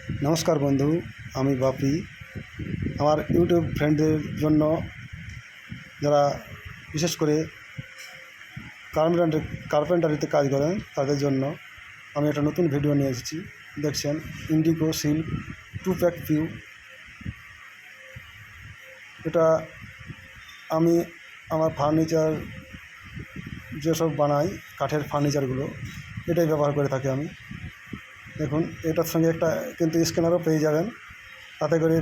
নমস্কার বন্ধু, আমি বাপি। আমার ইউটিউব ফ্রেন্ডদের জন্য, যারা বিশেষ করে কার্পেন্টারিতে কাজ করেন, তাদের জন্য আমি একটা নতুন ভিডিও নিয়ে এসেছি। দেখছেন ইন্ডিগো সিল্ক 2 প্যাক পিউ। এটা আমি আমার ফার্নিচার যেসব বানাই, কাঠের ফার্নিচারগুলো, এটাই ব্যবহার করে থাকি আমি। দেখুন, এটার সঙ্গে একটা কিন্তু স্ক্যানারও পেয়ে যাবেন। তাতে করে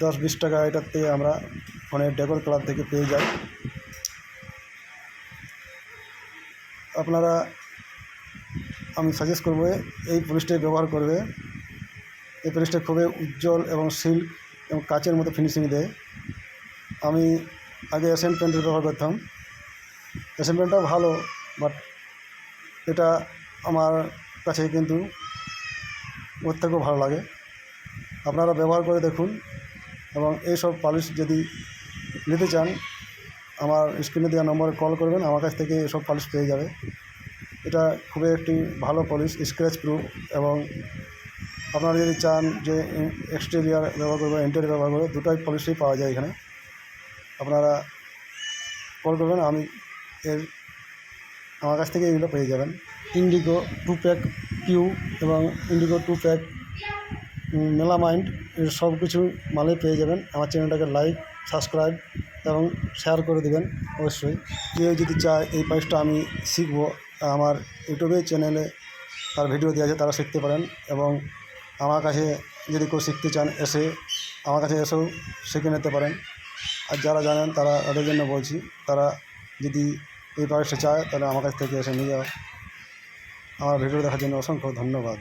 10-20 টাকা এটাতে আমরা ফোনের ডেকোর ক্লাব থেকে পেয়ে যাই। আপনারা, আমি সাজেস্ট করব এই পলিশটাই ব্যবহার করবে। এই পলিশটা খুবই উজ্জ্বল এবং সিল্ক এবং কাচের মতো ফিনিশিং দেয়। আমি আগে এশিয়ান পেন্টের ব্যবহার করতাম। এশিয়ান পেন্টটাও ভালো, বাট এটা আমার কাছে কিন্তু ওর থেকেও ভালো লাগে। আপনারা ব্যবহার করে দেখুন, এবং এইসব পলিশ যদি নিতে চান, আমার স্ক্রিনে দেওয়া নম্বরে কল করবেন, আমার কাছ থেকে এসব পলিশ পেয়ে যাবে। এটা খুবই একটি ভালো পলিশ, স্ক্র্যাচ প্রুফ। এবং আপনারা যদি চান যে এক্সটেরিয়ার ব্যবহার করবেন, ইন্টেরিয়ার ব্যবহার করবেন, দুটাই পলিশই পাওয়া যায় এখানে। আপনারা কল করবেন, আমার কাছ থেকে এগুলো পেয়ে যাবেন। ইন্ডিগো 2 প্যাক পিউ এবং ইন্ডিগো 2 প্যাক মেলামাইন্ড, এর সব কিছু মালেই পেয়ে যাবেন। আমার চ্যানেলটাকে লাইক, সাবস্ক্রাইব এবং শেয়ার করে দেবেন অবশ্যই। কেউ যদি চায় এই পলিশটা আমি শিখব, আমার ইউটিউবে চ্যানেলে তার ভিডিও দেওয়া আছে, তারা শিখতে পারেন। এবং আমার কাছে যদি কেউ শিখতে চান, আমার কাছে এসেও শিখে নিতে পারেন। আর যারা জানেন, তারা তাদের জন্য বলছি, তারা যদি এই পলিশটা চায়, তাহলে আমার কাছ থেকে এসে নিয়ে যাওয়া। আমার ভিডিও দেখার জন্য অসংখ্য ধন্যবাদ।